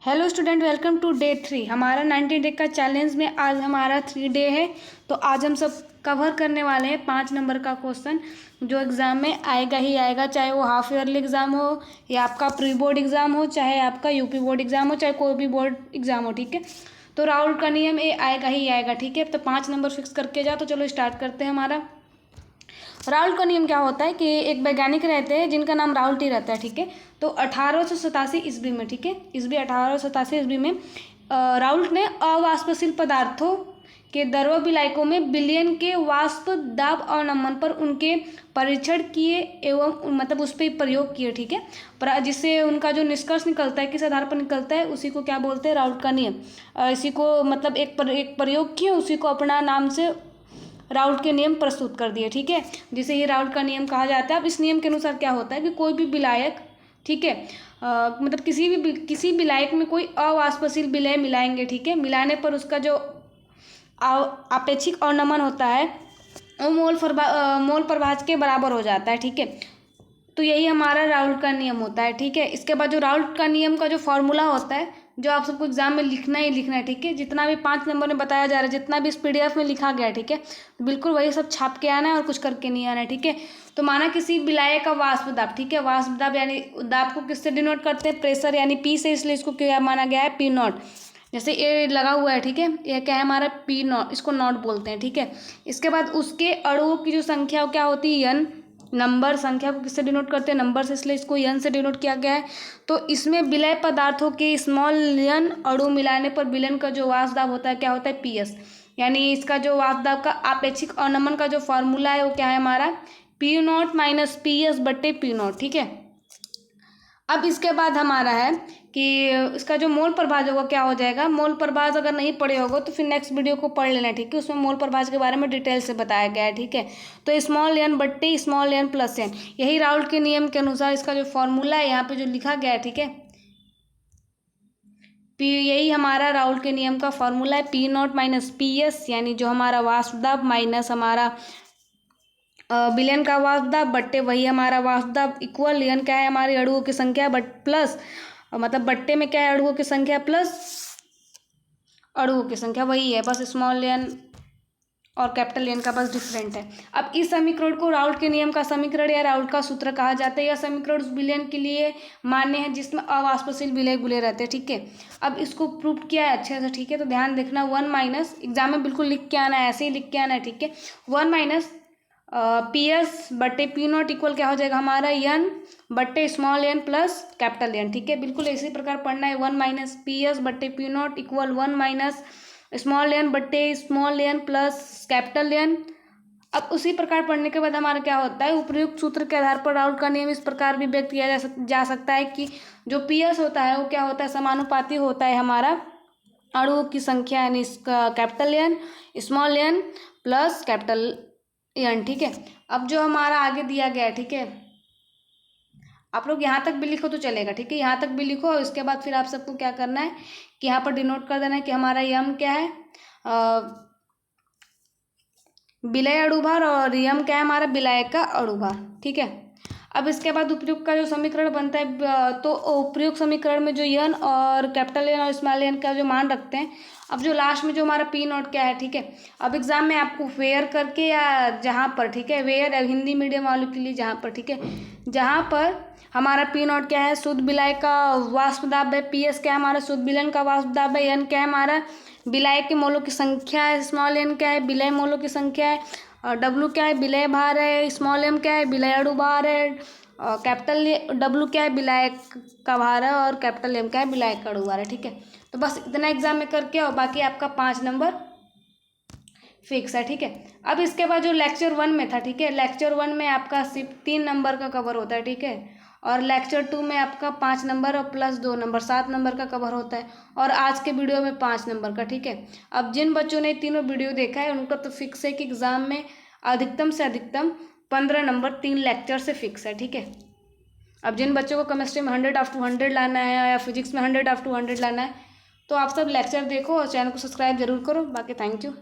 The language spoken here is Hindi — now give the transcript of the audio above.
Hello student, welcome to day 3। हमारा 90 डे का चैलेंज में आज हमारा 3 डे है। तो आज हम सब कवर करने वाले हैं 5 नंबर का क्वेश्चन जो एग्ज़ाम में आएगा ही आएगा, चाहे वो हाफ ईयरली एग्ज़ाम हो या आपका प्री बोर्ड एग्ज़ाम हो, चाहे आपका यूपी बोर्ड एग्ज़ाम हो, चाहे कोई भी बोर्ड एग्ज़ाम हो। ठीक है, तो राहुल का नियम ये आएगा ही आएगा। ठीक है, तो 5 नंबर फिक्स करके जाओ। तो चलो स्टार्ट करते हैं। हमारा राहुल का नियम क्या होता है कि एक वैज्ञानिक रहते हैं जिनका नाम राहुल टी रहता है। ठीक है, तो 1887 ईस्वी में, ठीक है, ईस्वी 1887 ईस्वी में राउल्ट ने अवाष्पशील पदार्थों के द्रव विलायकों में विलयन के वाष्प दाब और नमन पर उनके परीक्षण किए एवं मतलब उस पर प्रयोग किए। ठीक है, पर जिससे उनका जो निष्कर्ष निकलता है, किस आधार पर निकलता है, उसी को क्या बोलते हैं, राउल्ट का नियम। इसी को मतलब एक प्रयोग किए, उसी को अपना नाम से राउल्ट के नियम प्रस्तुत कर दिए। ठीक है, जिसे ये राउल्ट का नियम कहा जाता है। अब इस नियम के अनुसार क्या होता है कि कोई भी विलायक, ठीक है, मतलब किसी विलायक में कोई अवाष्पशील विलय मिलाएंगे। ठीक है, मिलाने पर उसका जो आपेक्षिक अवनमन होता है वो मोल प्रभाज के बराबर हो जाता है। ठीक है, तो यही हमारा राउल्ट का नियम होता है। ठीक है, इसके बाद जो राउल्ट का नियम का जो फॉर्मूला होता है, जो आप सबको एग्जाम में लिखना ही लिखना है। ठीक है, जितना भी 5 नंबर में बताया जा रहा है, जितना भी इस पीडीएफ में लिखा गया है, ठीक है, तो बिल्कुल वही सब छाप के आना है और कुछ करके नहीं आना है। ठीक है, तो माना किसी विलायक का वाष्प दाब, ठीक है, वाष्प दाब यानी दाब को किससे डिनोट करते हैं, प्रेशर यानी पी से, इसलिए इसको क्या माना गया है, पी नॉट। जैसे ये लगा हुआ है, ठीक है, ये क्या है हमारा पी नॉट, इसको नॉट बोलते हैं। ठीक है, इसके बाद उसके अणुओं की जो संख्या क्या होती है, यन। नंबर संख्या को किससे डिनोट करते हैं, नंबर से, इसलिए इसको यन से डिनोट किया गया है। तो इसमें विलय पदार्थों के स्मॉल यन अणु मिलाने पर विलयन का जो वाष्प दाब होता है क्या होता है, पीएस। यानी इसका जो वाष्प दाब का आपेक्षिक अवनमन का जो फॉर्मूला है वो क्या है हमारा, P not minus P S बट्टे पी नॉट। ठीक है, अब इसके बाद हमारा है कि इसका जो मोल प्रभाज होगा क्या हो जाएगा, मोल प्रभाज अगर नहीं पढ़े होगा तो फिर नेक्स्ट वीडियो को पढ़ लेना। ठीक है, उसमें मोल प्रभाज के बारे में डिटेल से बताया गया है। ठीक है, तो स्मॉल एन बट्टे स्मॉल एन प्लस एन, यही राउल्ट के नियम के अनुसार इसका जो फॉर्मूला है यहाँ पे जो लिखा गया है, ठीक है, यही हमारा राउल्ट के नियम का फॉर्मूला है, P not minus P S, यानी जो हमारा वाष्प दाब माइनस हमारा विलयन का वाष्प दाब बट्टे वही हमारा वाष्प दाब इक्वल यन क्या है हमारी अणुओं की संख्या बट प्लस मतलब बट्टे में क्या है अणुओं की संख्या प्लस अणुओं की संख्या वही है, बस स्मॉल एन और कैपिटल एन का बस डिफरेंट है। अब इस समीकरण को राउल्ट के नियम का समीकरण या राउल्ट का सूत्र कहा जाता है। यह समीकरण उस विलयन के लिए मान्य है जिसमें अवाष्पशील विलय घुले रहते हैं। ठीक है, अब इसको प्रूव किया है अच्छे से। ठीक है, तो ध्यान देखना, 1 माइनस, एग्जाम में बिल्कुल लिख के आना है, ऐसे ही लिख के आना है। ठीक है, 1 माइनस पी एस बट्टे पी नॉट इक्वल क्या हो जाएगा हमारा, एन बट्टे small N plus capital N. ठीक है, बिल्कुल इसी प्रकार पढ़ना है, 1 माइनस पी एस बट्टे P not equal 1 minus small N बट्टे small N plus capital N. अब उसी प्रकार पढ़ने के बाद हमारा क्या होता है, उपयुक्त सूत्र के आधार पर राउल्ट का नियम इस प्रकार भी व्यक्त किया जा सकता है कि जो पी एस होता है वो क्या होता है, समानुपाती होता है हमारा अणुओं की संख्या यानी इसका capital N small N plus capital N. ठीक है, अब जो हमारा आगे दिया गया है, ठीक है, आप लोग यहाँ तक भी लिखो तो चलेगा। ठीक है, यहाँ तक भी लिखो और इसके बाद फिर आप सबको क्या करना है कि यहाँ पर डिनोट कर देना है कि हमारा यम क्या है, विलय अणुभार, और यम क्या है हमारा विलायक का अणुभार। ठीक है, अब इसके बाद उपयुक्त का जो समीकरण बनता है, तो उपयुक्त समीकरण में जो यन और कैपिटल एन और स्मॉल एन का जो मान रखते हैं। अब जो लास्ट में जो हमारा पी नॉट क्या है, ठीक है, अब एग्जाम में आपको वेयर करके या जहाँ पर, ठीक है, वेयर हिंदी मीडियम वालों के लिए जहाँ पर, ठीक है, जहाँ पर हमारा पी नॉट क्या है शुद्ध विलय का वाष्प दाब है, पी एस क्या है हमारा शुद्ध विलयन का वाष्प दाब है, एन क्या है हमारा विलय के मोलों की संख्या है, स्मॉल एन क्या है विलय मोलों की संख्या है, और डब्लू क्या है विलय भार है, स्मॉल एम क्या है विलय अणु भार है, और कैपिटल डब्लू क्या है विलायक का भार है, और कैपिटल एम क्या है विलायक का अणु भार है। ठीक है, तो बस इतना एग्जाम में करके और बाकी आपका 5 नंबर फिक्स है। ठीक है, अब इसके बाद जो लेक्चर 1 में था, ठीक है, लेक्चर 1 में आपका सिर्फ 3 नंबर का कवर होता है। ठीक है, और लेक्चर 2 में आपका 5 नंबर और प्लस 2 नंबर 7 नंबर का कवर होता है, और आज के वीडियो में 5 नंबर का। ठीक है, अब जिन बच्चों ने तीनों वीडियो देखा है उनका तो फिक्स है कि एग्जाम में अधिकतम से अधिकतम 15 नंबर 3 लेक्चर से फिक्स है। ठीक है, अब जिन बच्चों को केमिस्ट्री में 100/200 लाना है या फिजिक्स में 100/200 लाना है, तो आप सब लेक्चर देखो और चैनल को सब्सक्राइब जरूर करो। बाकी थैंक यू।